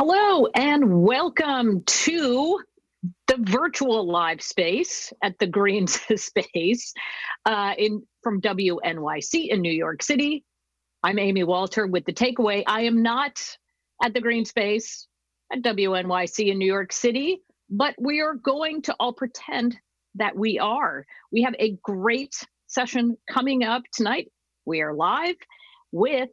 Hello and welcome to the virtual live space at the Greens space from WNYC in New York City. I'm Amy Walter with the takeaway. I am not at the Green space at WNYC in New York City, but we are going to all pretend that we are. We have a great session coming up tonight. We are live with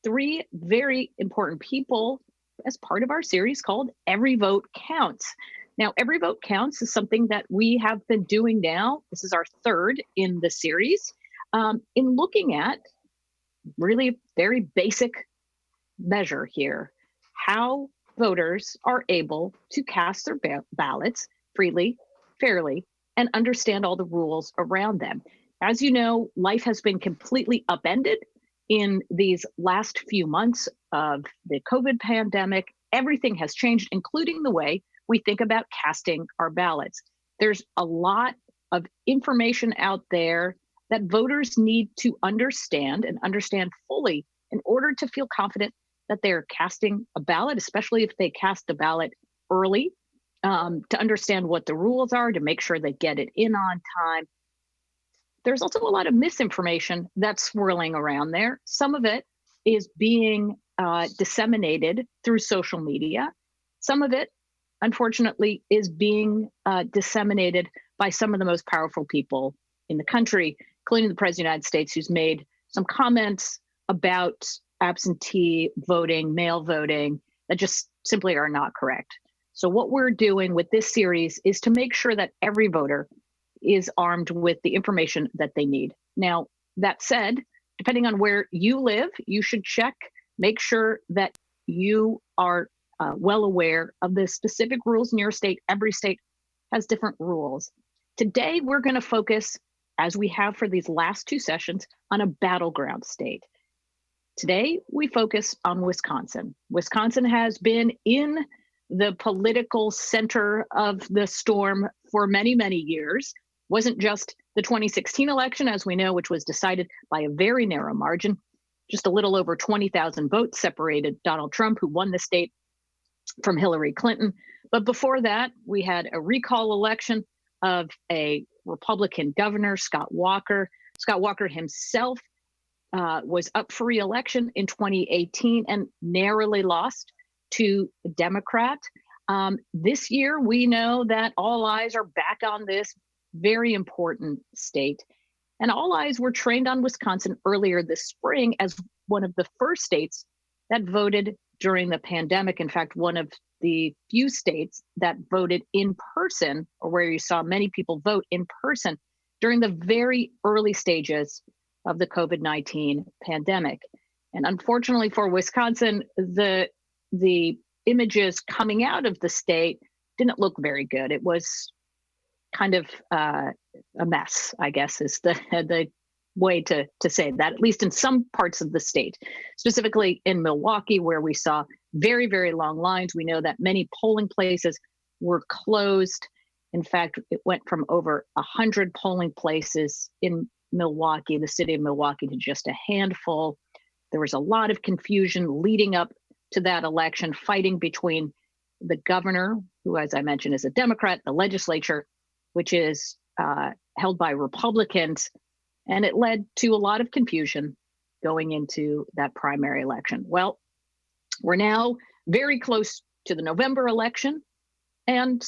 three very important people as part of our series called Every Vote Counts. Now, Every Vote Counts is something that we have been doing now. This is our third in the series, in looking at really very basic measure here, how voters are able to cast their ballots freely, fairly, and understand all the rules around them. As you know, life has been completely upended in these last few months of the COVID pandemic. Everything has changed, including the way we think about casting our ballots. There's a lot of information out there that voters need to understand and understand fully in order to feel confident that they're casting a ballot, especially if they cast a ballot early, to understand what the rules are, to make sure they get it in on time. There's also a lot of misinformation that's swirling around there. Some of it is being disseminated through social media. Some of it, unfortunately, is being disseminated by some of the most powerful people in the country, including the President of the United States, who's made some comments about absentee voting, mail voting, that just simply are not correct. So what we're doing with this series is to make sure that every voter is armed with the information that they need. Now, that said, depending on where you live, you should check, make sure that you are well aware of the specific rules in your state. Every state has different rules. Today, we're going to focus, as we have for these last two sessions, on a battleground state. Today, we focus on Wisconsin. Wisconsin has been in the political center of the storm for many, many years. Wasn't just the 2016 election, as we know, which was decided by a very narrow margin. Just a little over 20,000 votes separated Donald Trump, who won the state, from Hillary Clinton. But before that, we had a recall election of a Republican governor, Scott Walker. Scott Walker himself was up for re-election in 2018 and narrowly lost to a Democrat. This year, we know that all eyes are back on this very important state. And all eyes were trained on Wisconsin earlier this spring as one of the first states that voted during the pandemic. In fact, one of the few states that voted in person, or where you saw many people vote in person during the very early stages of the COVID-19 pandemic. And unfortunately for Wisconsin, the images coming out of the state didn't look very good. It was kind of a mess, I guess, is the way to say that, at least in some parts of the state, specifically in Milwaukee, where we saw very, very long lines. We know that many polling places were closed. In fact, it went from over 100 polling places in Milwaukee, the city of Milwaukee, to just a handful. There was a lot of confusion leading up to that election, fighting between the governor, who, as I mentioned, is a Democrat, the legislature, which is held by Republicans, and it led to a lot of confusion going into that primary election. Well, we're now very close to the November election, and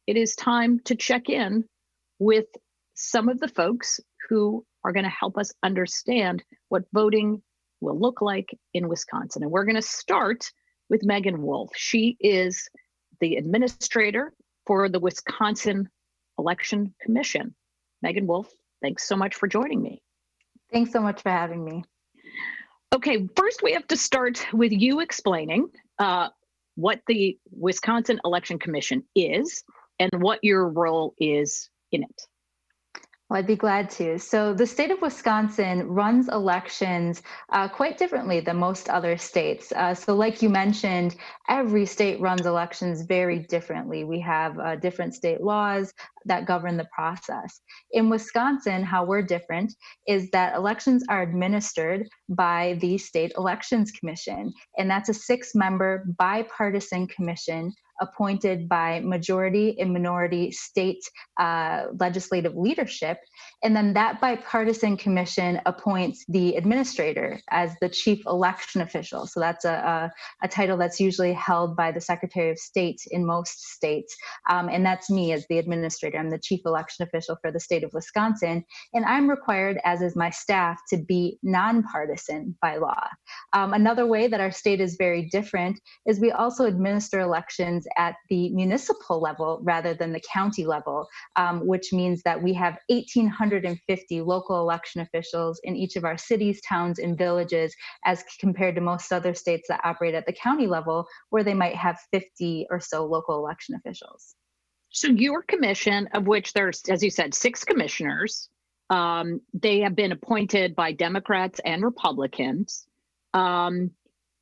it is time to check in with some of the folks who are going to help us understand what voting will look like in Wisconsin. And we're going to start with Meagan Wolfe. She is the administrator for the Wisconsin Election Commission. Meagan Wolfe, thanks so much for joining me. Thanks so much for having me. Okay, first we have to start with you explaining what the Wisconsin Election Commission is and what your role is in it. Well, I'd be glad to. So, the state of Wisconsin runs elections quite differently than most other states. So, like you mentioned, every state runs elections very differently. We have different state laws that govern the process. In Wisconsin, how we're different is that elections are administered by the State Elections Commission, and that's a 6 member bipartisan commission appointed by majority and minority state legislative leadership. And then that bipartisan commission appoints the administrator as the chief election official. So that's a title that's usually held by the Secretary of State in most states. And that's me as the administrator. I'm the chief election official for the state of Wisconsin. And I'm required, as is my staff, to be nonpartisan by law. Another way that our state is very different is we also administer elections at the municipal level rather than the county level, which means that we have 1,850 local election officials in each of our cities, towns, and villages, as compared to most other states that operate at the county level, where they might have 50 or so local election officials. So your commission, of which there's, as you said, 6 commissioners, they have been appointed by Democrats and Republicans.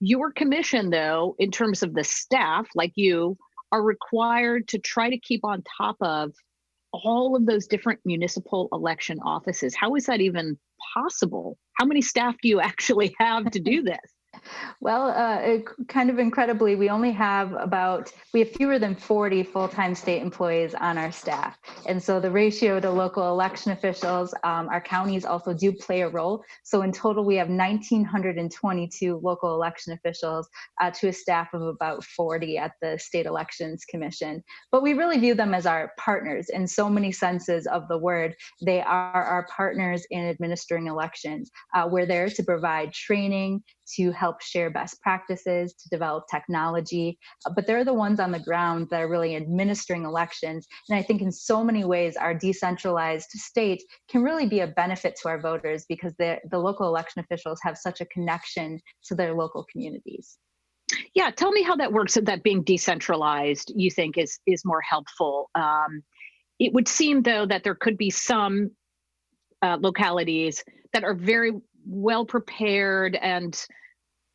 Your commission, though, in terms of the staff, like you, are required to try to keep on top of all of those different municipal election offices. How is that even possible? How many staff do you actually have to do this? Well, kind of incredibly, we have fewer than 40 full-time state employees on our staff. And so the ratio to local election officials, our counties also do play a role. So in total, we have 1,922 local election officials to a staff of about 40 at the State Elections Commission. But we really view them as our partners in so many senses of the word. They are our partners in administering elections. We're there to provide training, to help share best practices, to develop technology. But they're the ones on the ground that are really administering elections. And I think in so many ways, our decentralized state can really be a benefit to our voters because the local election officials have such a connection to their local communities. Yeah, tell me how that works. So that being decentralized, you think is more helpful. It would seem, though, that there could be some localities that are very well prepared and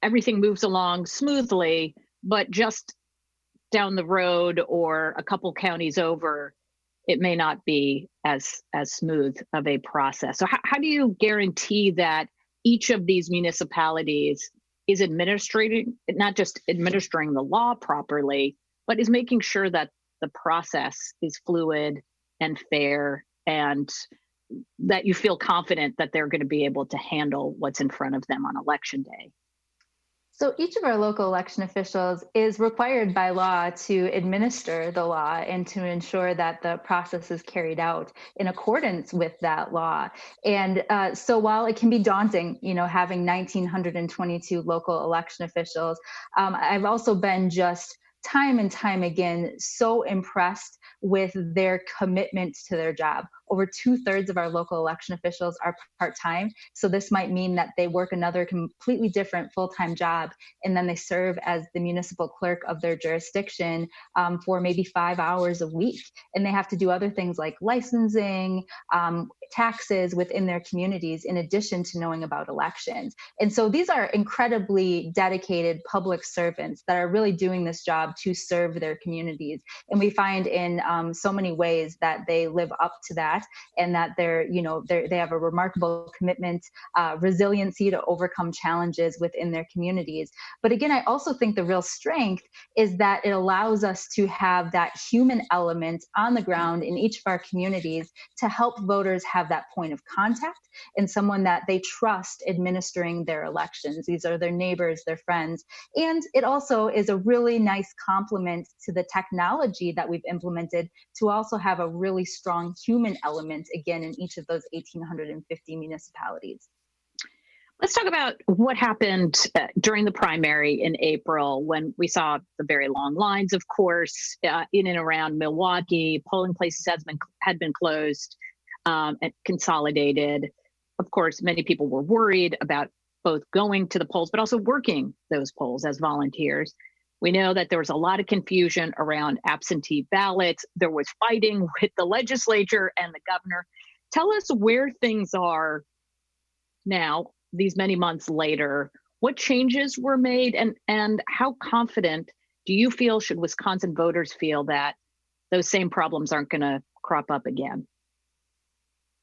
everything moves along smoothly, but just down the road or a couple counties over, it may not be as smooth of a process. So how do you guarantee that each of these municipalities is administrating, not just administering the law properly, but is making sure that the process is fluid and fair, and that you feel confident that they're going to be able to handle what's in front of them on election day? So each of our local election officials is required by law to administer the law and to ensure that the process is carried out in accordance with that law. And so while it can be daunting, having 1,922 local election officials, I've also been just time and time again so impressed with their commitment to their job. Over 2/3 of our local election officials are part-time. So this might mean that they work another completely different full-time job, and then they serve as the municipal clerk of their jurisdiction for maybe 5 hours a week. And they have to do other things like licensing, taxes within their communities, in addition to knowing about elections. And so these are incredibly dedicated public servants that are really doing this job to serve their communities. And we find in so many ways that they live up to that, and that they have a remarkable commitment, resiliency to overcome challenges within their communities. But again, I also think the real strength is that it allows us to have that human element on the ground in each of our communities to help voters have that point of contact and someone that they trust administering their elections. These are their neighbors, their friends. And it also is a really nice complement to the technology that we've implemented to also have a really strong human element, again, in each of those 1,850 municipalities. Let's talk about what happened during the primary in April, when we saw the very long lines, of course, in and around Milwaukee. Polling places had been closed and consolidated. Of course, many people were worried about both going to the polls, but also working those polls as volunteers. We know that there was a lot of confusion around absentee ballots. There was fighting with the legislature and the governor. Tell us where things are now, these many months later. What changes were made, and how confident do you feel, should Wisconsin voters feel, that those same problems aren't going to crop up again?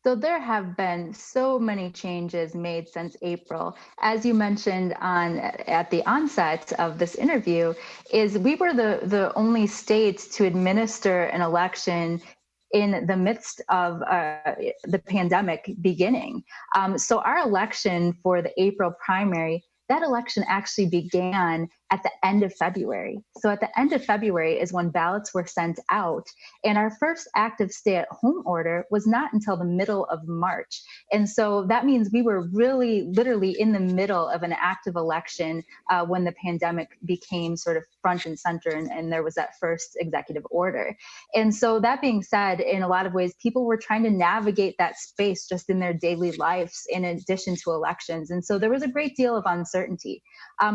So there have been so many changes made since April. As you mentioned on at the onset of this interview, is we were the only state to administer an election in the midst of the pandemic beginning. So our election for the April primary, that election actually began at the end of February. So at the end of February is when ballots were sent out. And our first active stay at home order was not until the middle of March. And so that means we were really literally in the middle of an active election when the pandemic became sort of front and center, and there was that first executive order. And so that being said, in a lot of ways, people were trying to navigate that space just in their daily lives in addition to elections. And so there was a great deal of uncertainty.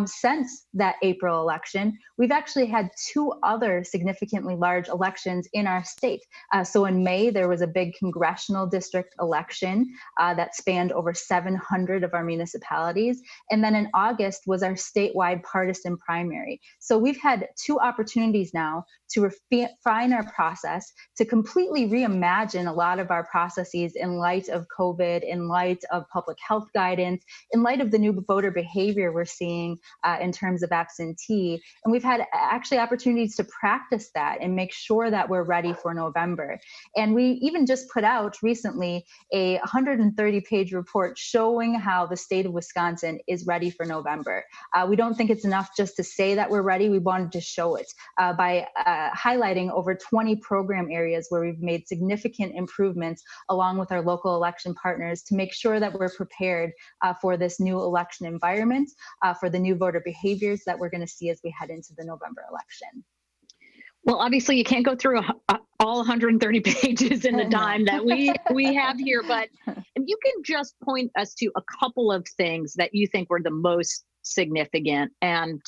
Since that April election, we've actually had two other significantly large elections in our state. So in May, there was a big congressional district election that spanned over 700 of our municipalities. And then in August was our statewide partisan primary. So we've had two opportunities now to refine our process, to completely reimagine a lot of our processes in light of COVID, in light of public health guidance, in light of the new voter behavior we're seeing in terms of absentee. And we've had actually opportunities to practice that and make sure that we're ready for November. And we even just put out recently a 130-page report showing how the state of Wisconsin is ready for November. We don't think it's enough just to say that we're ready. We wanted to show it by highlighting over 20 program areas where we've made significant improvements along with our local election partners to make sure that we're prepared for this new election environment, for the new voter behaviors that we're going to see as we head into the November election. Well, obviously, you can't go through all 130 pages in the time that we have here, but if you can just point us to a couple of things that you think were the most significant, and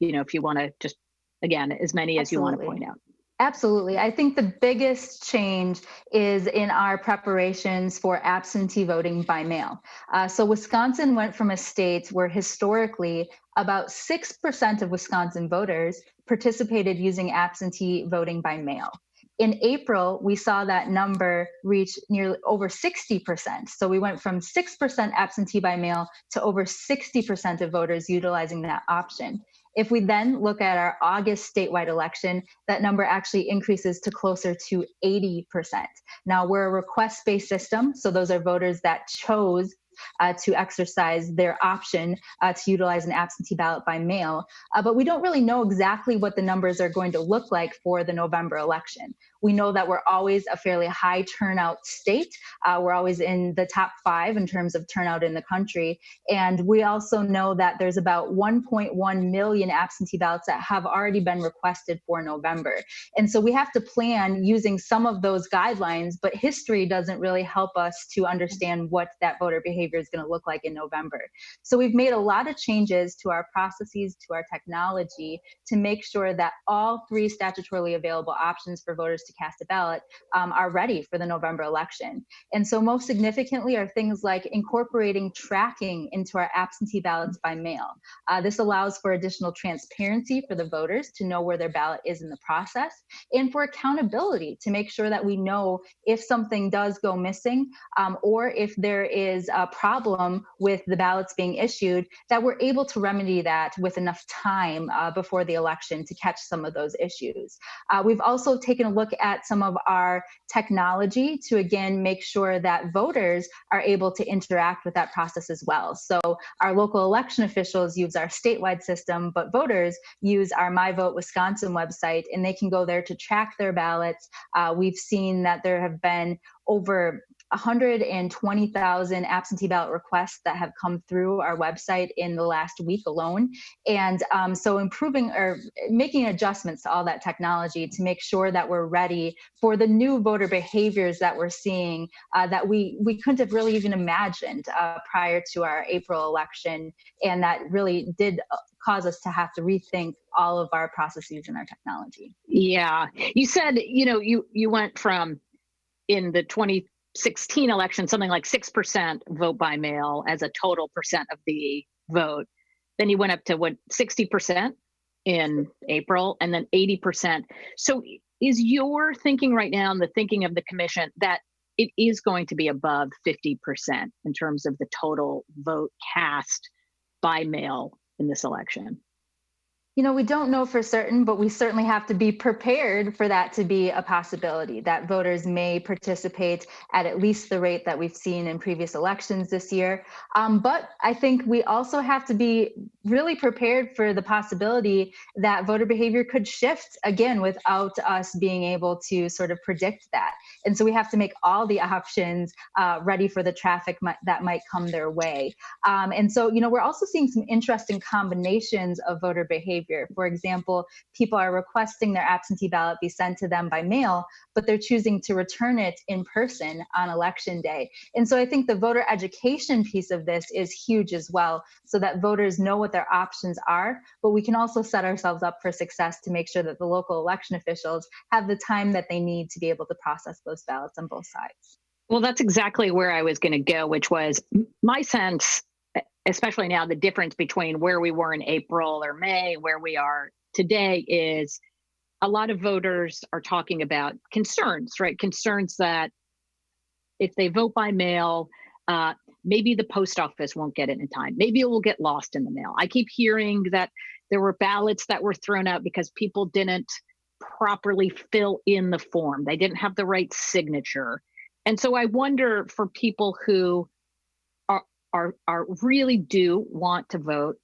if you want to just, again, as many as you want to point out. Absolutely. I think the biggest change is in our preparations for absentee voting by mail. So Wisconsin went from a state where historically about 6% of Wisconsin voters participated using absentee voting by mail. In April, we saw that number reach nearly over 60%. So we went from 6% absentee by mail to over 60% of voters utilizing that option. If we then look at our August statewide election, that number actually increases to closer to 80%. Now, we're a request-based system, so those are voters that chose to exercise their option to utilize an absentee ballot by mail. But we don't really know exactly what the numbers are going to look like for the November election. We know that we're always a fairly high turnout state. We're always in the top 5 in terms of turnout in the country. And we also know that there's about 1.1 million absentee ballots that have already been requested for November. And so we have to plan using some of those guidelines, but history doesn't really help us to understand what that voter behavior is going to look like in November. So we've made a lot of changes to our processes, to our technology, to make sure that all 3 statutorily available options for voters to cast a ballot are ready for the November election. And so most significantly are things like incorporating tracking into our absentee ballots by mail. This allows for additional transparency for the voters to know where their ballot is in the process, and for accountability to make sure that we know if something does go missing or if there is a problem with the ballots being issued, that we're able to remedy that with enough time before the election to catch some of those issues. We've also taken a look at some of our technology to, again, make sure that voters are able to interact with that process as well. So our local election officials use our statewide system, but voters use our My Vote Wisconsin website, and they can go there to track their ballots. We've seen that there have been over 120,000 absentee ballot requests that have come through our website in the last week alone. And so improving or making adjustments to all that technology to make sure that we're ready for the new voter behaviors that we're seeing that we couldn't have really even imagined prior to our April election. And that really did cause us to have to rethink all of our processes and our technology. Yeah. You said, you went from in the 2016 election, something like 6% vote by mail as a total percent of the vote. Then you went up to what, 60% in April, and then 80%. So is your thinking right now, and the thinking of the commission, that it is going to be above 50% in terms of the total vote cast by mail in this election? We don't know for certain, but we certainly have to be prepared for that to be a possibility, that voters may participate at least the rate that we've seen in previous elections this year. But I think we also have to be really prepared for the possibility that voter behavior could shift again without us being able to sort of predict that. And so we have to make all the options ready for the traffic that might come their way. And so, we're also seeing some interesting combinations of voter behavior. For example, people are requesting their absentee ballot be sent to them by mail, but they're choosing to return it in person on election day. And so I think the voter education piece of this is huge as well, so that voters know what their options are, but we can also set ourselves up for success to make sure that the local election officials have the time that they need to be able to process those ballots on both sides. Well, that's exactly where I was going to go, which was my sense, especially now, the difference between where we were in April or May, where we are today, is a lot of voters are talking about concerns, right? Concerns that if they vote by mail, maybe the post office won't get it in time. Maybe it will get lost in the mail. I keep hearing that there were ballots that were thrown out because people didn't properly fill in the form. They didn't have the right signature. And so I wonder, for people who are really do want to vote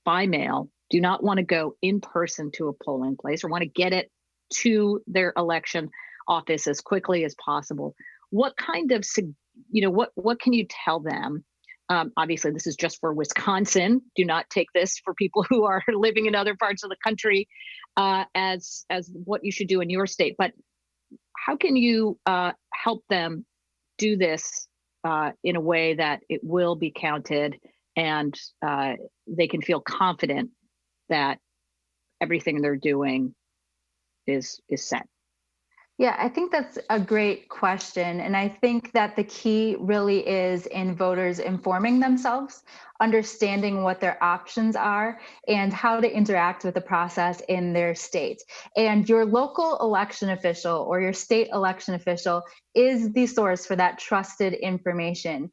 by mail, do not want to go in person to a polling place, or want to get it to their election office as quickly as possible. What kind of, what can you tell them? Obviously, this is just for Wisconsin. Do not take this for people who are living in other parts of the country as what you should do in your state. But how can you help them do this in a way that it will be counted, and they can feel confident that everything they're doing is set? Yeah, I think that's a great question. And I think that the key really is in voters informing themselves, understanding what their options are, and how to interact with the process in their state. And your local election official or your state election official is the source for that trusted information.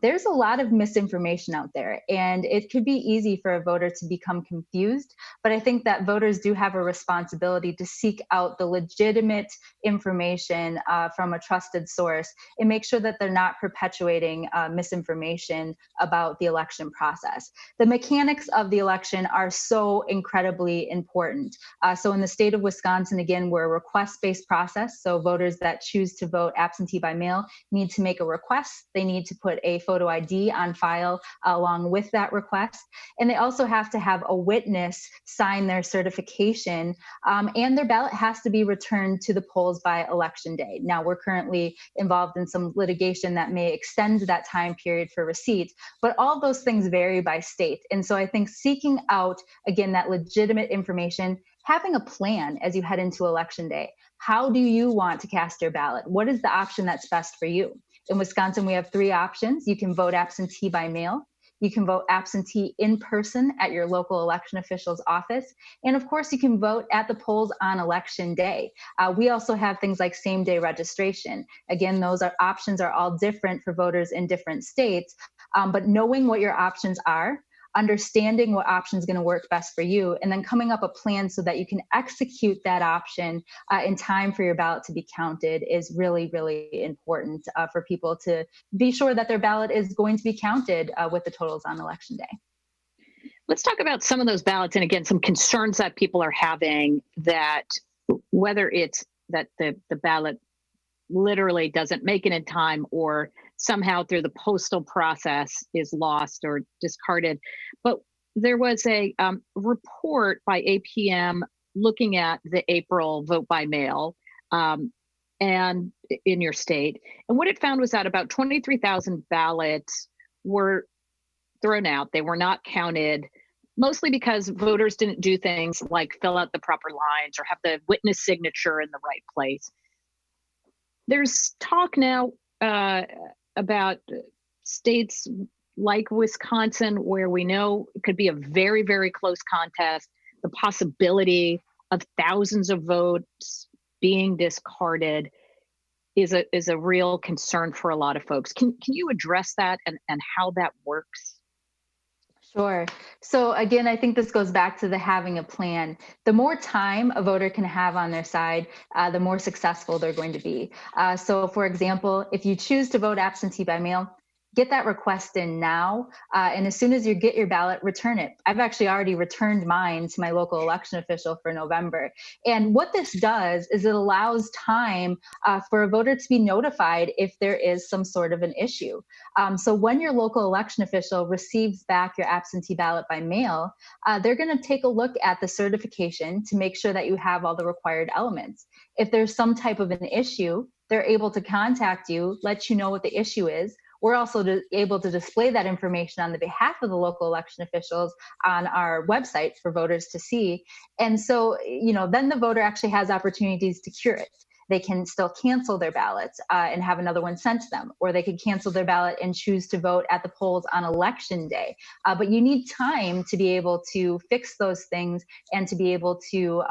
There's a lot of misinformation out there, and it could be easy for a voter to become confused. But I think that voters do have a responsibility to seek out the legitimate information from a trusted source and make sure that they're not perpetuating misinformation about the election process. The mechanics of the election are so incredibly important. So in the state of Wisconsin, again, we're a request-based process. So voters that choose to vote absentee by mail need to make a request. They need to put a photo ID on file along with that request. And they also have to have a witness sign their certification, and their ballot has to be returned to the polls by election day. Now, we're currently involved in some litigation that may extend that time period for receipt, but all those things vary by state. And so I think seeking out, again, that legitimate information, having a plan as you head into election day. How do you want to cast your ballot? What is the option that's best for you? In Wisconsin, we have 3 options. You can vote absentee by mail. You can vote absentee in person at your local election official's office. And of course, you can vote at the polls on election day. We also have things like same-day registration. Again, those options are all different for voters in different states. But knowing what your options are, understanding what option is going to work best for you, and then coming up a plan so that you can execute that option in time for your ballot to be counted is really, really important for people to be sure that their ballot is going to be counted with the totals on election day. Let's talk about some of those ballots, and again, some concerns that people are having, that whether it's that the ballot literally doesn't make it in time, or somehow through the postal process is lost or discarded. But there was a report by APM looking at the April vote by mail and in your state. And what it found was that about 23,000 ballots were thrown out. They were not counted, mostly because voters didn't do things like fill out the proper lines or have the witness signature in the right place. There's talk now about states like Wisconsin, where we know it could be a very, very close contest, the possibility of thousands of votes being discarded is a real concern for a lot of folks. Can you address that and how that works? Sure. So again, I think this goes back to the having a plan. The more time a voter can have on their side, the more successful they're going to be. So, for example, if you choose to vote absentee by mail, get that request in now. And as soon as you get your ballot, return it. I've actually already returned mine to my local election official for November. And what this does is it allows time for a voter to be notified if there is some sort of an issue. So when your local election official receives back your absentee ballot by mail, they're going to take a look at the certification to make sure that you have all the required elements. If there's some type of an issue, they're able to contact you, let you know what the issue is. We're also able to display that information on the behalf of the local election officials on our website for voters to see. And so, then the voter actually has opportunities to cure it. They can still cancel their ballots and have another one sent to them, or they could cancel their ballot and choose to vote at the polls on election day. But you need time to be able to fix those things and to be able to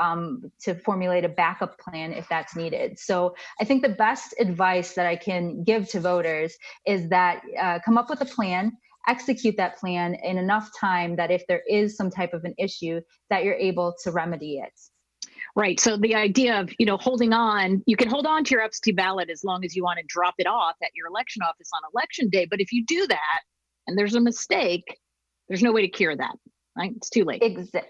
formulate a backup plan if that's needed. So I think the best advice that I can give to voters is that come up with a plan, execute that plan in enough time that if there is some type of an issue, that you're able to remedy it. Right. So the idea of, holding on, you can hold on to your absentee ballot as long as you want to drop it off at your election office on election day. But if you do that and there's a mistake, there's no way to cure that. Right. It's too late.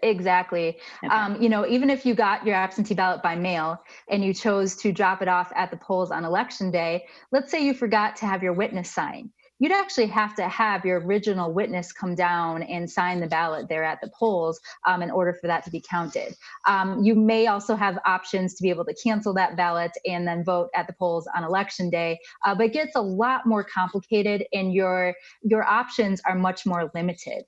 Exactly. Okay. Even if you got your absentee ballot by mail and you chose to drop it off at the polls on election day, let's say you forgot to have your witness sign. You'd actually have to have your original witness come down and sign the ballot there at the polls in order for that to be counted. You may also have options to be able to cancel that ballot and then vote at the polls on election day, but it gets a lot more complicated and your options are much more limited.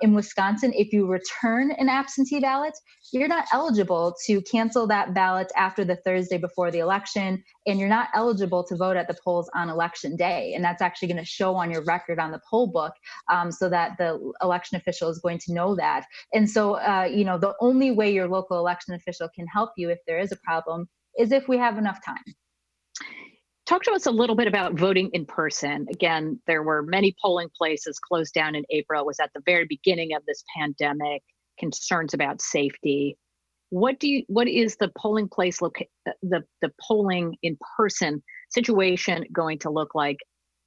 In Wisconsin, if you return an absentee ballot, you're not eligible to cancel that ballot after the Thursday before the election, and you're not eligible to vote at the polls on election day. And that's actually going to show on your record on the poll book so that the election official is going to know that. And so, the only way your local election official can help you if there is a problem is if we have enough time. Talk to us a little bit about voting in person. Again, there were many polling places closed down in April. It was at the very beginning of this pandemic, concerns about safety. What is the polling place, the polling in person situation going to look like,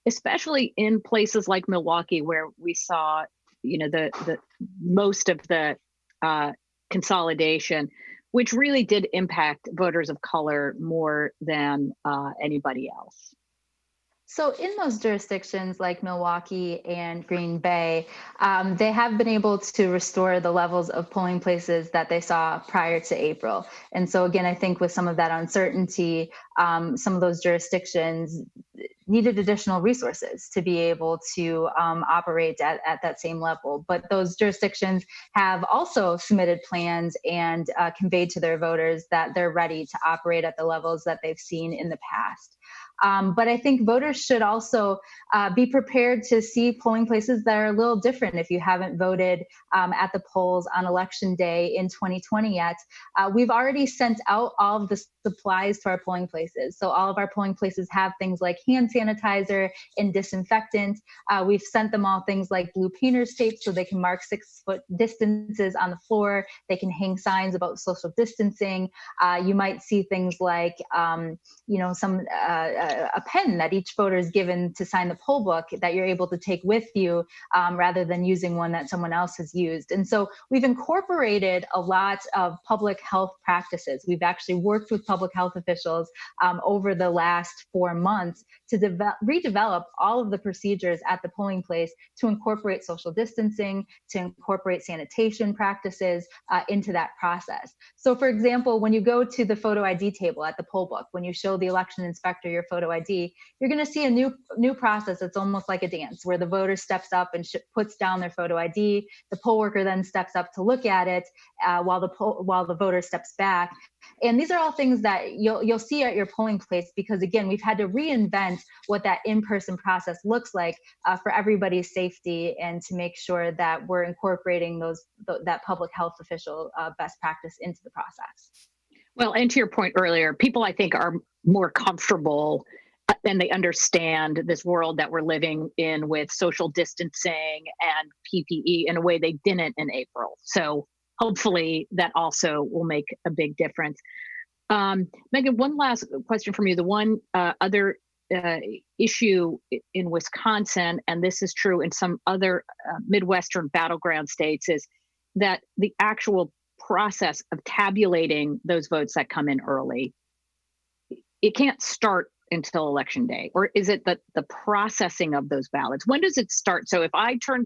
especially in places like Milwaukee, where we saw, the most of the consolidation, which really did impact voters of color more than anybody else? So in those jurisdictions like Milwaukee and Green Bay, they have been able to restore the levels of polling places that they saw prior to April. And so again, I think with some of that uncertainty, some of those jurisdictions needed additional resources to be able to operate at that same level. But those jurisdictions have also submitted plans and conveyed to their voters that they're ready to operate at the levels that they've seen in the past. But I think voters should also be prepared to see polling places that are a little different. If you haven't voted at the polls on election day in 2020 yet, we've already sent out all of the supplies to our polling places. So all of our polling places have things like hand sanitizer and disinfectant. We've sent them all things like blue painter's tape so they can mark 6-foot distances on the floor. They can hang signs about social distancing. You might see things like, a pen that each voter is given to sign the poll book that you're able to take with you rather than using one that someone else has used. And so we've incorporated a lot of public health practices. We've actually worked with public health officials over the last 4 months to redevelop all of the procedures at the polling place to incorporate social distancing, to incorporate sanitation practices into that process. So for example, when you go to the photo ID table at the poll book, when you show the election inspector your photo ID, you're going to see a new process. It's almost like a dance where the voter steps up and puts down their photo ID. The poll worker then steps up to look at it while the voter steps back. And these are all things that you'll see at your polling place, because again, we've had to reinvent what that in-person process looks like for everybody's safety, and to make sure that we're incorporating that public health official best practice into the process. Well, and to your point earlier, people I think are more comfortable and they understand this world that we're living in with social distancing and PPE in a way they didn't in April. So hopefully that also will make a big difference. Meagan, one last question from you. The one other issue in Wisconsin, and this is true in some other Midwestern battleground states, is that the actual process of tabulating those votes that come in early, it can't start until election day. Or is it that the processing of those ballots? When does it start? So if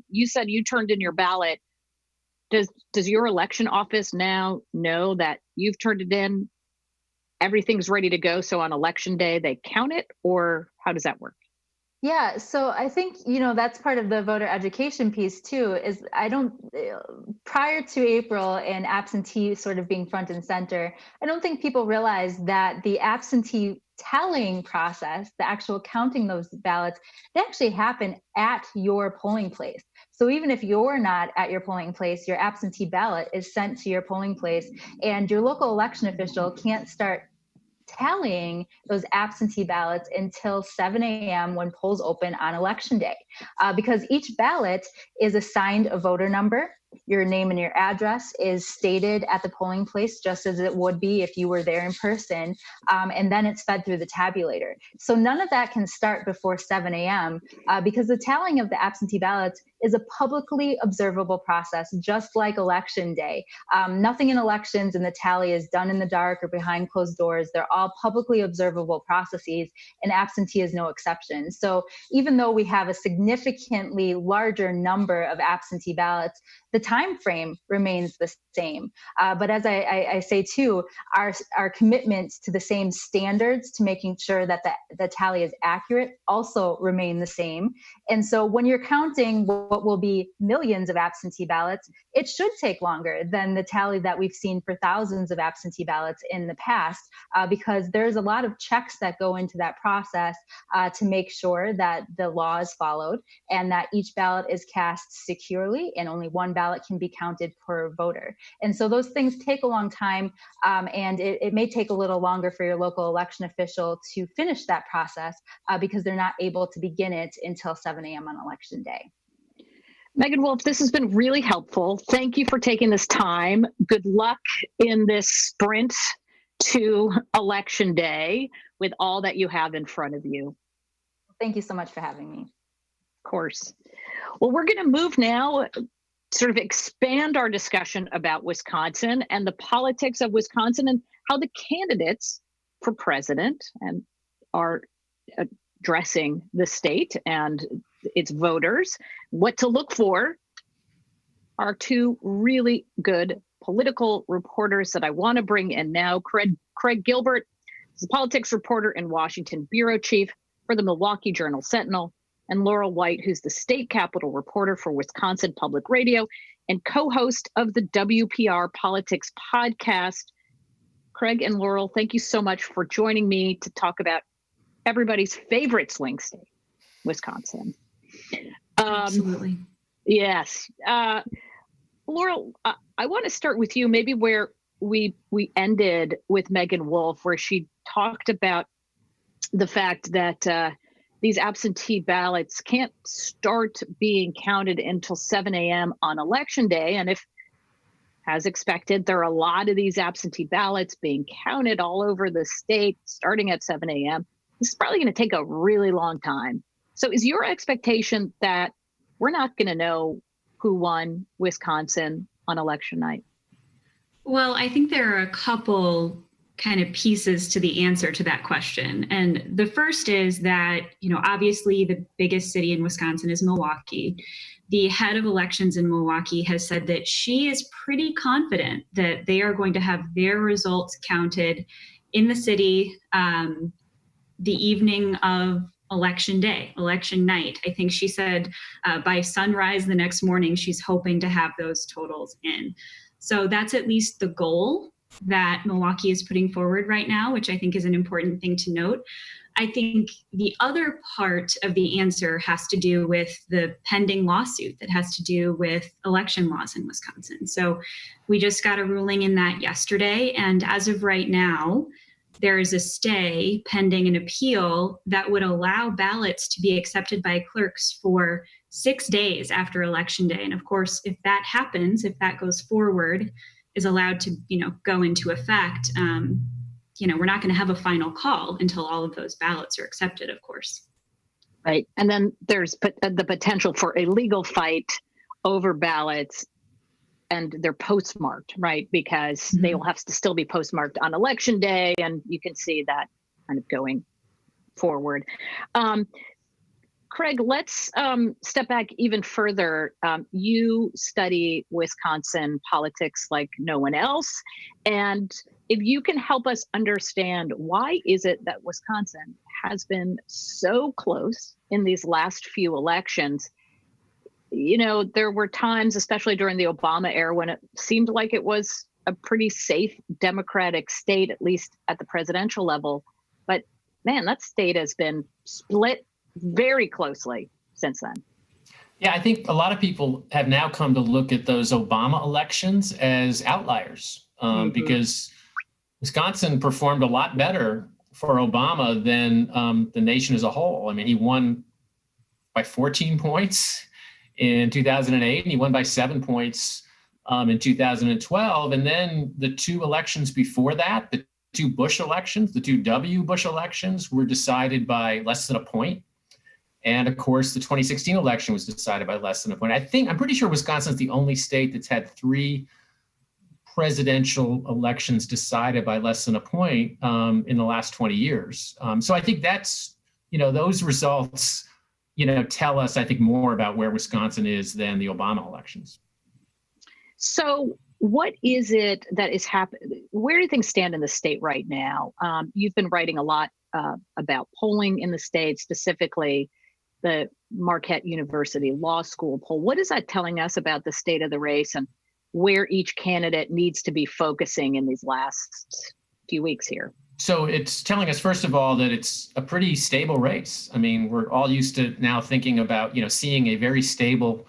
you said you turned in your ballot, does your election office now know that you've turned it in, everything's ready to go, so on election day they count it, or how does that work? Yeah, so I think, that's part of the voter education piece too, is prior to April and absentee sort of being front and center, I don't think people realize that the absentee tallying process, the actual counting those ballots, they actually happen at your polling place. So even if you're not at your polling place, your absentee ballot is sent to your polling place, and your local election official can't start tallying those absentee ballots until 7 a.m. when polls open on election day, because each ballot is assigned a voter number. Your name and your address is stated at the polling place, just as it would be if you were there in person, and then it's fed through the tabulator. So none of that can start before 7 a.m. Because the tallying of the absentee ballots is a publicly observable process, just like election day. Nothing in elections and the tally is done in the dark or behind closed doors. They're all publicly observable processes, and absentee is no exception. So even though we have a significantly larger number of absentee ballots, the time frame remains the same. But as I say too, our commitment to the same standards to making sure that the tally is accurate also remain the same. And so when you're counting what will be millions of absentee ballots, it should take longer than the tally that we've seen for thousands of absentee ballots in the past, because there's a lot of checks that go into that process to make sure that the law is followed and that each ballot is cast securely and only one ballot can be counted per voter. And so those things take a long time, and it may take a little longer for your local election official to finish that process because they're not able to begin it until 7 a.m. on election day. Meagan Wolfe, this has been really helpful. Thank you for taking this time. Good luck in this sprint to election day with all that you have in front of you. Thank you so much for having me. Of course. Well, we're going to move now, sort of expand our discussion about Wisconsin and the politics of Wisconsin and how the candidates for president and are addressing the state and its voters. What to look for are two really good political reporters that I want to bring in now. Craig Gilbert is a politics reporter and Washington bureau chief for the Milwaukee Journal-Sentinel, and Laurel White, who's the state capitol reporter for Wisconsin Public Radio and co-host of the WPR Politics podcast. Craig and Laurel, thank you so much for joining me to talk about everybody's favorite swing state, Wisconsin. Absolutely. Yes. Laurel, I want to start with you, maybe where we ended with Meagan Wolfe, where she talked about the fact that these absentee ballots can't start being counted until 7 a.m. on election day. And if, as expected, there are a lot of these absentee ballots being counted all over the state starting at 7 a.m., this is probably going to take a really long time. So is your expectation that we're not going to know who won Wisconsin on election night? Well, I think there are a couple kind of pieces to the answer to that question. And the first is that, obviously the biggest city in Wisconsin is Milwaukee. The head of elections in Milwaukee has said that she is pretty confident that they are going to have their results counted in the city the evening of election day, election night. I think she said by sunrise the next morning, she's hoping to have those totals in. So that's at least the goal. that Milwaukee is putting forward right now, which I think is an important thing to note. I think the other part of the answer has to do with the pending lawsuit that has to do with election laws in Wisconsin. So we just got a ruling in that yesterday. And as of right now, there is a stay pending an appeal that would allow ballots to be accepted by clerks for 6 days after Election Day. And of course, if that happens, if that goes forward, is allowed to, go into effect, we're not going to have a final call until all of those ballots are accepted, of course. Right. And then there's the potential for a legal fight over ballots, and they're postmarked, right? Because they will have to still be postmarked on Election Day, and you can see that kind of going forward. Craig, let's step back even further. You study Wisconsin politics like no one else. And if you can help us understand, why is it that Wisconsin has been so close in these last few elections? There were times, especially during the Obama era, when it seemed like it was a pretty safe Democratic state, at least at the presidential level. But man, that state has been split very closely since then. Yeah, I think a lot of people have now come to look at those Obama elections as outliers, because Wisconsin performed a lot better for Obama than the nation as a whole. I mean, he won by 14 points in 2008, and he won by 7 points in 2012. And then the two elections before that, the two Bush elections, the two W. Bush elections, were decided by less than a point. And of course, the 2016 election was decided by less than a point. I'm pretty sure Wisconsin's the only state that's had three presidential elections decided by less than a point in the last 20 years. So I think that's, those results, tell us, I think, more about where Wisconsin is than the Obama elections. So what is it that is happening? Where do things stand in the state right now? You've been writing a lot about polling in the state, specifically the Marquette University Law School poll. What is that telling us about the state of the race and where each candidate needs to be focusing in these last few weeks here? So it's telling us, first of all, that it's a pretty stable race. I mean, we're all used to now thinking about, seeing a very stable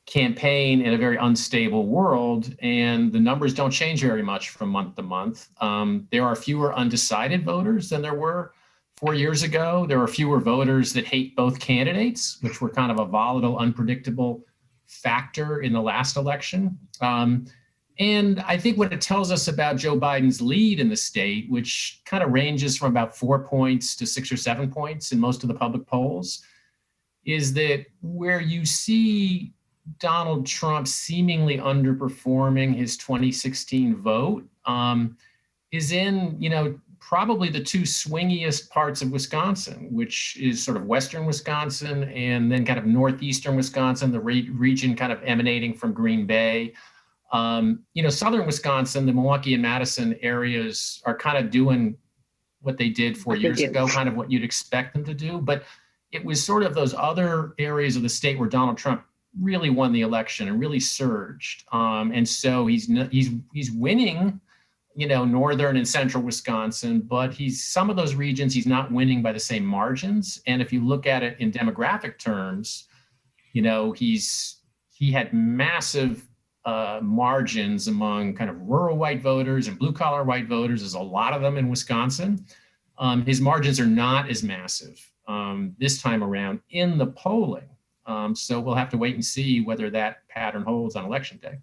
campaign in a very unstable world, and the numbers don't change very much from month to month. There are fewer undecided voters than there were 4 years ago. There are fewer voters that hate both candidates, which were kind of a volatile, unpredictable factor in the last election. And I think what it tells us about Joe Biden's lead in the state, which kind of ranges from about 4 points to 6 or 7 points in most of the public polls, is that where you see Donald Trump seemingly underperforming his 2016 vote is in, probably the two swingiest parts of Wisconsin, which is sort of western Wisconsin and then kind of northeastern Wisconsin, the region kind of emanating from Green Bay. Southern Wisconsin, the Milwaukee and Madison areas are kind of doing what they did 4 years ago, kind of what you'd expect them to do. But it was sort of those other areas of the state where Donald Trump really won the election and really surged. And so he's winning, northern and central Wisconsin, but some of those regions he's not winning by the same margins. And if you look at it in demographic terms, he had massive margins among kind of rural white voters and blue collar white voters. There's a lot of them in Wisconsin. His margins are not as massive this time around in the polling. So we'll have to wait and see whether that pattern holds on Election Day.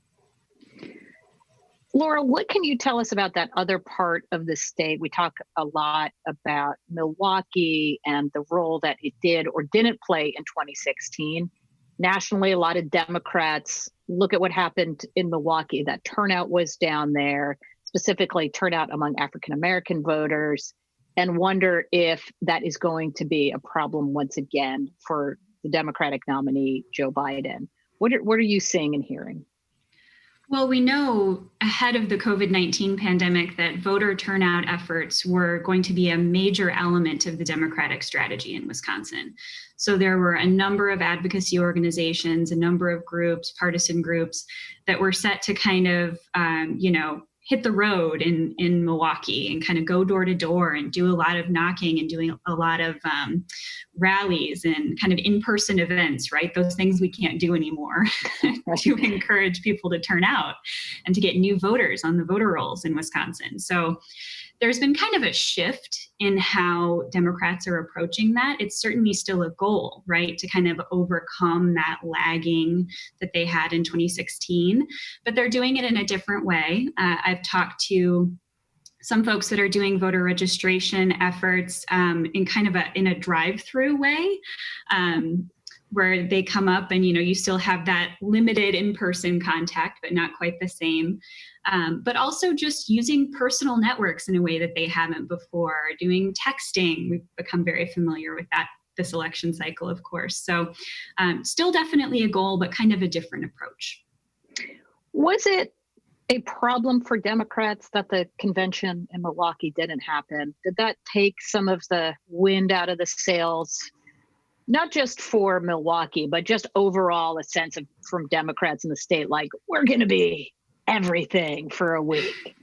Laurel, what can you tell us about that other part of the state? We talk a lot about Milwaukee and the role that it did or didn't play in 2016. Nationally, a lot of Democrats look at what happened in Milwaukee. That turnout was down there, specifically turnout among African-American voters, and wonder if that is going to be a problem once again for the Democratic nominee, Joe Biden. What are you seeing and hearing? Well, we know ahead of the COVID-19 pandemic that voter turnout efforts were going to be a major element of the Democratic strategy in Wisconsin. So there were a number of advocacy organizations, a number of groups, partisan groups, that were set to kind of, hit the road in Milwaukee and kind of go door to door and do a lot of knocking and doing a lot of rallies and kind of in-person events, right? Those things we can't do anymore to encourage people to turn out and to get new voters on the voter rolls in Wisconsin. So there's been kind of a shift in how Democrats are approaching that. It's certainly still a goal, right, to kind of overcome that lagging that they had in 2016, but they're doing it in a different way. I've talked to some folks that are doing voter registration efforts in kind of in a drive-through way, where they come up and, you still have that limited in-person contact, but not quite the same. But also just using personal networks in a way that they haven't before, doing texting. We've become very familiar with that this election cycle, of course. So still definitely a goal, but kind of a different approach. Was it a problem for Democrats that the convention in Milwaukee didn't happen? Did that take some of the wind out of the sails, not just for Milwaukee, but just overall a sense of from Democrats in the state, like, we're going to be everything for a week?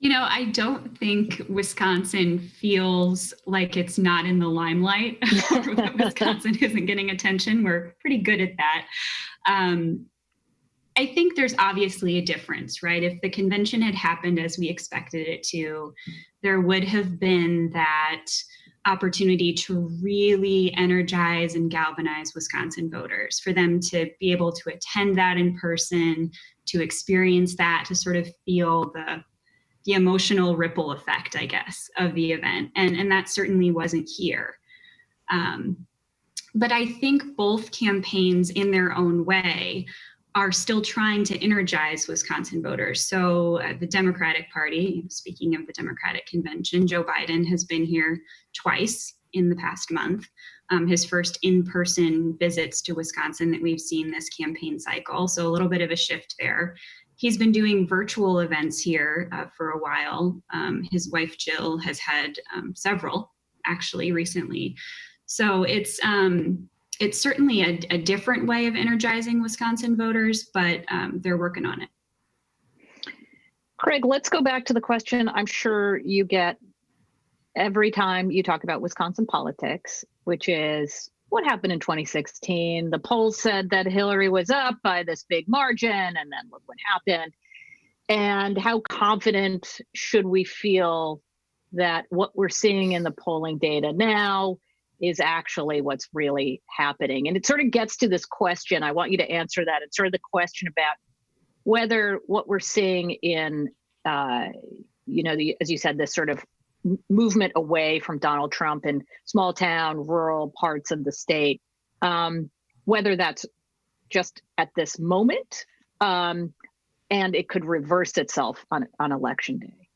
I don't think Wisconsin feels like it's not in the limelight, or that Wisconsin isn't getting attention. We're pretty good at that. I think there's obviously a difference, right? If the convention had happened as we expected it to, there would have been that opportunity to really energize and galvanize Wisconsin voters, for them to be able to attend that in person, to experience that, to sort of feel the emotional ripple effect, I guess, of the event. And that certainly wasn't here. But I think both campaigns in their own way are still trying to energize Wisconsin voters. So the Democratic Party, speaking of the Democratic Convention, Joe Biden has been here twice in the past month. His first in-person visits to Wisconsin that we've seen this campaign cycle. So a little bit of a shift there. He's been doing virtual events here for a while. His wife, Jill, has had several actually recently. So it's certainly a different way of energizing Wisconsin voters, but they're working on it. Craig, let's go back to the question I'm sure you get every time you talk about Wisconsin politics, which is, what happened in 2016? The polls said that Hillary was up by this big margin, and then look what happened. And how confident should we feel that what we're seeing in the polling data now is actually what's really happening? And it sort of gets to this question. I want you to answer that. It's sort of the question about whether what we're seeing in, as you said, this sort of movement away from Donald Trump in small town, rural parts of the state, whether that's just at this moment, and it could reverse itself on election day.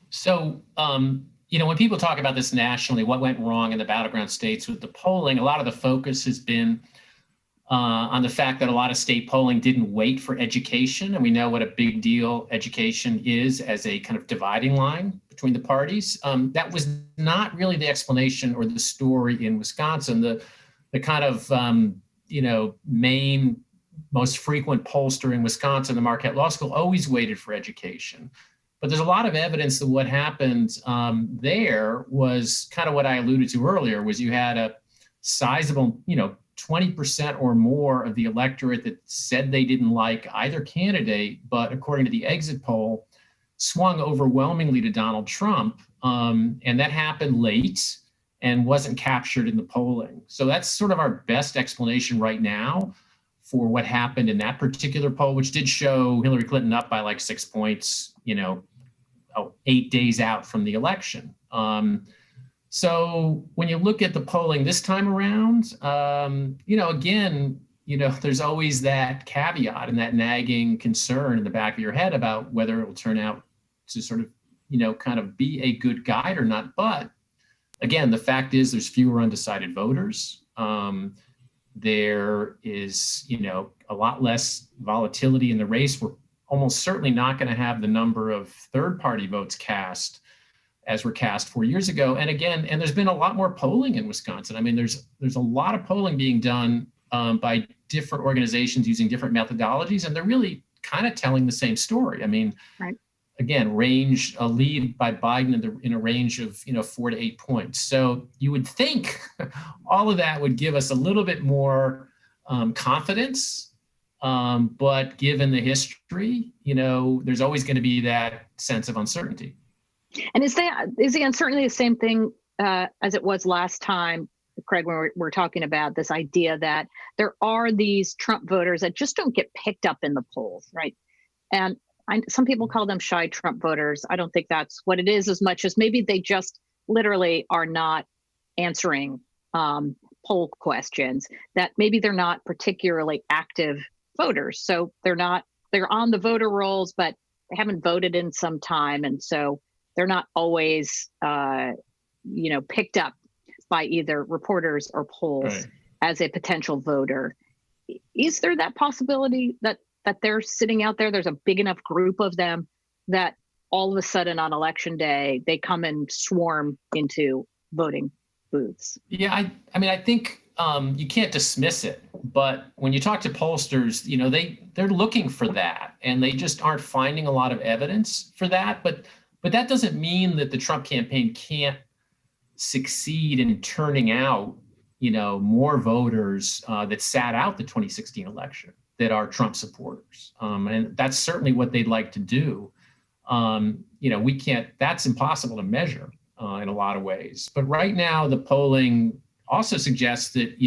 So, when people talk about this nationally, what went wrong in the battleground states with the polling, a lot of the focus has been on the fact that a lot of state polling didn't wait for education. And we know what a big deal education is as a kind of dividing line between the parties. That was not really the explanation or the story in Wisconsin. The kind of, main, most frequent pollster in Wisconsin, the Marquette Law School, always waited for education. But there's a lot of evidence that what happened there was kind of what I alluded to earlier, was you had a sizable, 20% or more of the electorate that said they didn't like either candidate, but according to the exit poll, swung overwhelmingly to Donald Trump. And that happened late and wasn't captured in the polling. So that's sort of our best explanation right now for what happened in that particular poll, which did show Hillary Clinton up by like 6 points, 8 days out from the election. So when you look at the polling this time around, there's always that caveat and that nagging concern in the back of your head about whether it will turn out to sort of, kind of be a good guide or not. But again, the fact is there's fewer undecided voters. There is, a lot less volatility in the race. We're almost certainly not going to have the number of third-party votes cast as were cast 4 years ago. And again, there's been a lot more polling in Wisconsin. I mean, there's a lot of polling being done by different organizations using different methodologies, and they're really kind of telling the same story. I mean, right. again, a lead by Biden in a range of 4 to 8 points. So you would think all of that would give us a little bit more confidence. But given the history, there's always going to be that sense of uncertainty. And is the uncertainty the same thing as it was last time, Craig, when we're talking about this idea that there are these Trump voters that just don't get picked up in the polls, right? And some people call them shy Trump voters. I don't think that's what it is as much as maybe they just literally are not answering poll questions, that maybe they're not particularly active voters. So they're on the voter rolls, but they haven't voted in some time. And so they're not always, picked up by either reporters or polls as a potential voter. Is there that possibility that they're sitting out there? There's a big enough group of them that all of a sudden on election day, they come and swarm into voting booths. Yeah, I think you can't dismiss it, but when you talk to pollsters, they're looking for that, and they just aren't finding a lot of evidence for that. But that doesn't mean that the Trump campaign can't succeed in turning out, more voters that sat out the 2016 election that are Trump supporters, and that's certainly what they'd like to do. We can't. That's impossible to measure in a lot of ways. But right now, the polling also suggests that,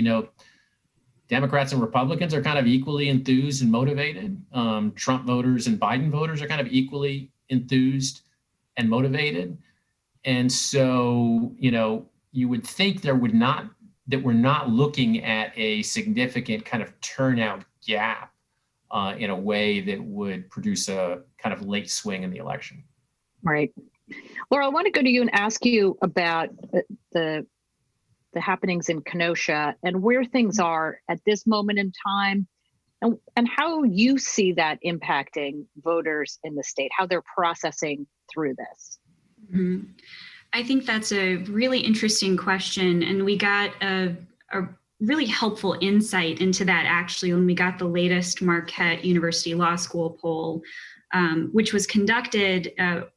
Democrats and Republicans are kind of equally enthused and motivated. Trump voters and Biden voters are kind of equally enthused and motivated. And so, you would think that we're not looking at a significant kind of turnout gap in a way that would produce a kind of late swing in the election. Right. Laurel, I want to go to you and ask you about the happenings in Kenosha and where things are at this moment in time, and how you see that impacting voters in the state, how they're processing through this. Mm-hmm. I think that's a really interesting question, and we got a really helpful insight into that actually when we got the latest Marquette University Law School poll, which was conducted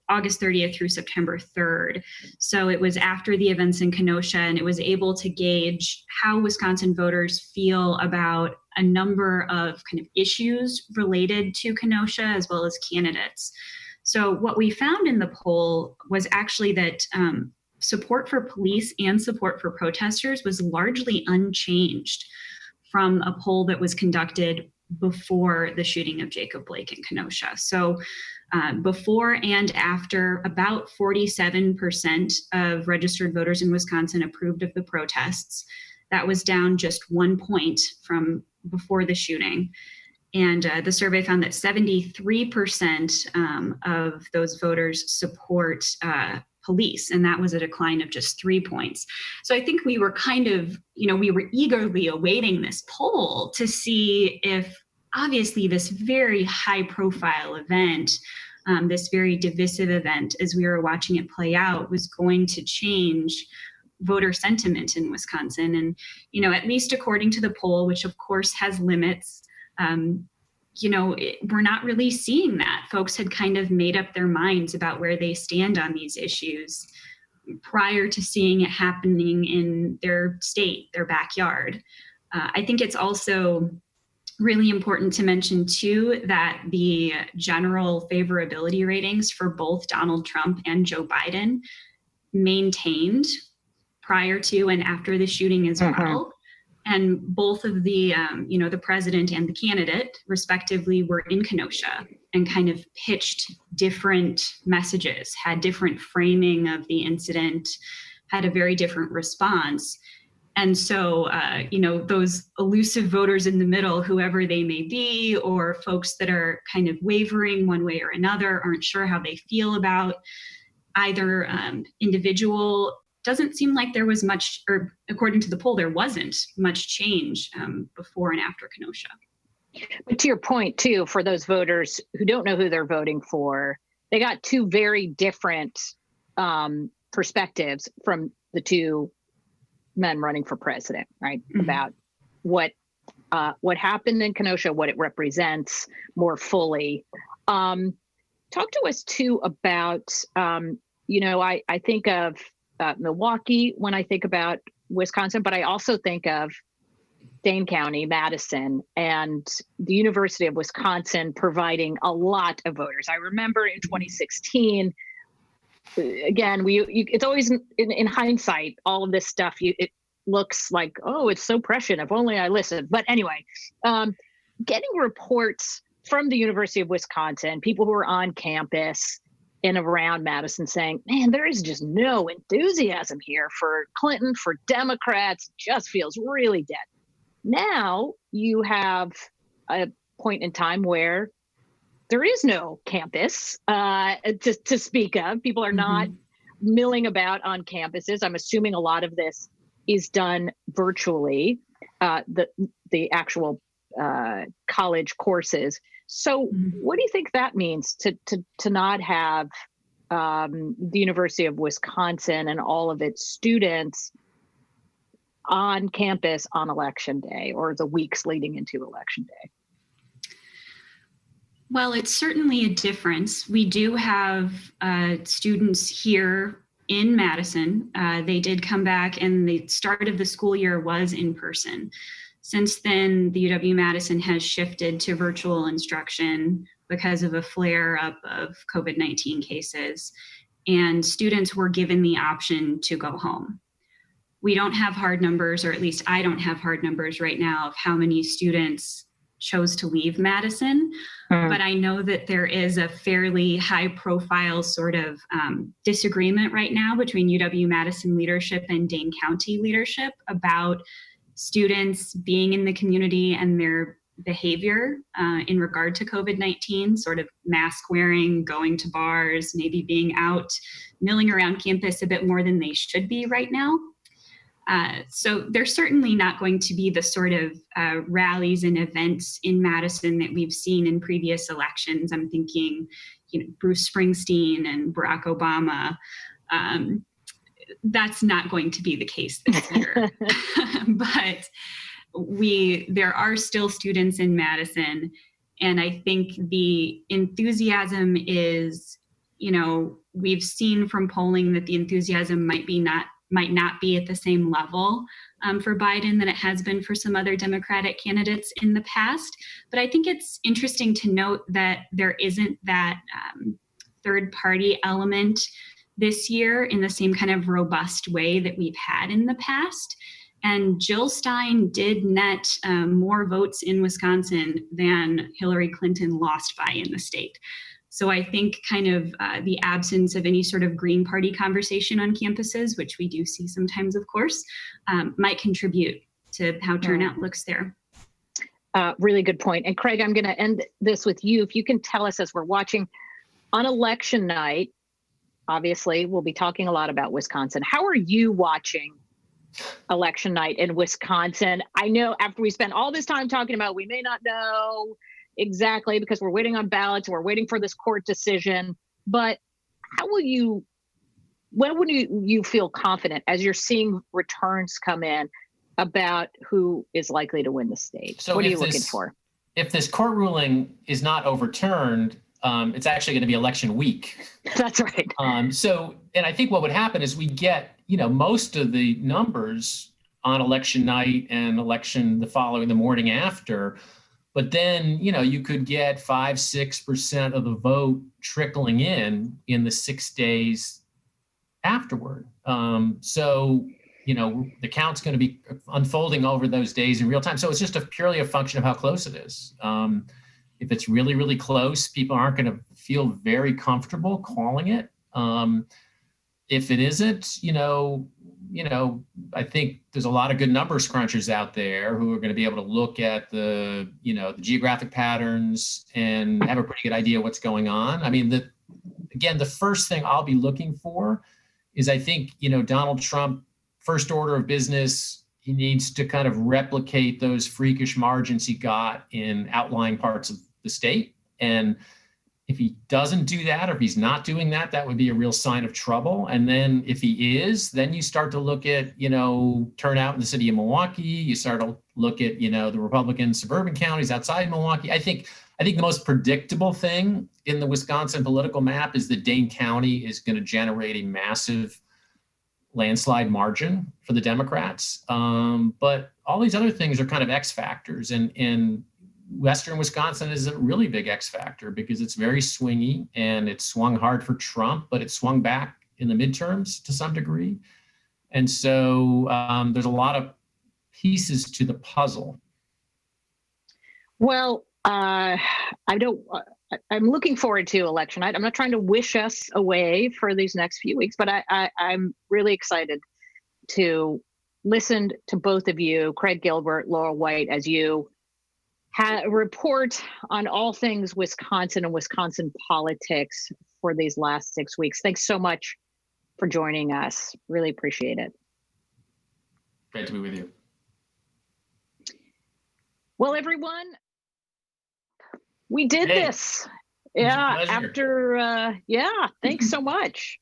August 30th through September 3rd. So it was after the events in Kenosha, and it was able to gauge how Wisconsin voters feel about a number of kind of issues related to Kenosha as well as candidates. So what we found in the poll was actually that support for police and support for protesters was largely unchanged from a poll that was conducted before the shooting of Jacob Blake in Kenosha. So before and after, about 47% of registered voters in Wisconsin approved of the protests. That was down just 1 point from before the shooting. And the survey found that 73% of those voters support police, and that was a decline of just 3 points. So I think we were kind of, we were eagerly awaiting this poll to see if obviously this very high profile event, this very divisive event, as we were watching it play out, was going to change voter sentiment in Wisconsin. And, at least according to the poll, which of course has limits, we're not really seeing that. Folks had kind of made up their minds about where they stand on these issues prior to seeing it happening in their state, their backyard. I think it's also really important to mention, too, that the general favorability ratings for both Donald Trump and Joe Biden maintained prior to and after the shooting as well. And both of the, the president and the candidate, respectively, were in Kenosha and kind of pitched different messages, had different framing of the incident, had a very different response. And so, those elusive voters in the middle, whoever they may be, or folks that are kind of wavering one way or another, aren't sure how they feel about either individual. Doesn't seem like there was much, or according to the poll, there wasn't much change before and after Kenosha. But to your point, too, for those voters who don't know who they're voting for, they got two very different perspectives from the two men running for president, right? Mm-hmm. About what happened in Kenosha, what it represents more fully. Talk to us too about, I think of Milwaukee when I think about Wisconsin, but I also think of Dane County, Madison, and the University of Wisconsin providing a lot of voters. I remember in 2016, again, it's always in hindsight, all of this stuff, it looks like, oh, it's so prescient, if only I listened. But anyway, getting reports from the University of Wisconsin, people who are on campus and around Madison saying, man, there is just no enthusiasm here for Clinton, for Democrats, just feels really dead. Now you have a point in time where there is no campus to speak of. People are not milling about on campuses. I'm assuming a lot of this is done virtually, the actual college courses. So what do you think that means to not have the University of Wisconsin and all of its students on campus on election day or the weeks leading into election day? Well, it's certainly a difference. We do have students here in Madison. They did come back, and the start of the school year was in person. Since then, the UW-Madison has shifted to virtual instruction because of a flare-up of COVID-19 cases, and students were given the option to go home. We don't have hard numbers, or at least I don't have hard numbers right now of how many students chose to leave Madison, but I know that there is a fairly high-profile sort of disagreement right now between UW-Madison leadership and Dane County leadership about students being in the community and their behavior in regard to COVID-19, sort of mask wearing, going to bars, maybe being out, milling around campus a bit more than they should be right now. So there's certainly not going to be the sort of rallies and events in Madison that we've seen in previous elections. I'm thinking, Bruce Springsteen and Barack Obama. That's not going to be the case this year. But there are still students in Madison, and I think the enthusiasm is, we've seen from polling that the enthusiasm might not be at the same level for Biden than it has been for some other Democratic candidates in the past. But I think it's interesting to note that there isn't that third party element this year in the same kind of robust way that we've had in the past. And Jill Stein did net more votes in Wisconsin than Hillary Clinton lost by in the state. So I think kind of the absence of any sort of Green Party conversation on campuses, which we do see sometimes, of course, might contribute to how turnout looks there. Really good point. And Craig, I'm going to end this with you. If you can tell us, as we're watching on election night, obviously we'll be talking a lot about Wisconsin. How are you watching election night in Wisconsin? I know after we spent all this time talking about, we may not know exactly because we're waiting on ballots, we're waiting for this court decision, but when would you feel confident as you're seeing returns come in about who is likely to win the state? So what are you looking for? If this court ruling is not overturned, it's actually going to be election week. That's right. And I think what would happen is we get, most of the numbers on election night and election the morning after. But then, you could get 5-6% of the vote trickling in the 6 days afterward. The count's going to be unfolding over those days in real time. So it's just purely a function of how close it is. If it's really, really close, people aren't going to feel very comfortable calling it. If it isn't, I think there's a lot of good numbers crunchers out there who are going to be able to look at the geographic patterns and have a pretty good idea what's going on. I mean, the first thing I'll be looking for is, I think, Donald Trump, first order of business, he needs to kind of replicate those freakish margins he got in outlying parts of the state. And if he doesn't do that, or if he's not doing that, that would be a real sign of trouble. And then if he is, then you start to look at, turnout in the city of Milwaukee. You start to look at, the Republican suburban counties outside Milwaukee. I think the most predictable thing in the Wisconsin political map is that Dane County is going to generate a massive landslide margin for the Democrats. But all these other things are kind of X factors. And Western Wisconsin is a really big X factor because it's very swingy, and it swung hard for Trump, but it swung back in the midterms to some degree. And so there's a lot of pieces to the puzzle. Well, I'm looking forward to election night. I'm not trying to wish us away for these next few weeks, but I'm really excited to listen to both of you, Craig Gilbert, Laurel White, as you report on all things Wisconsin and Wisconsin politics for these last 6 weeks. Thanks so much for joining us. Really appreciate it. Great to be with you. Well, everyone, we did this. Yeah, after, thanks so much.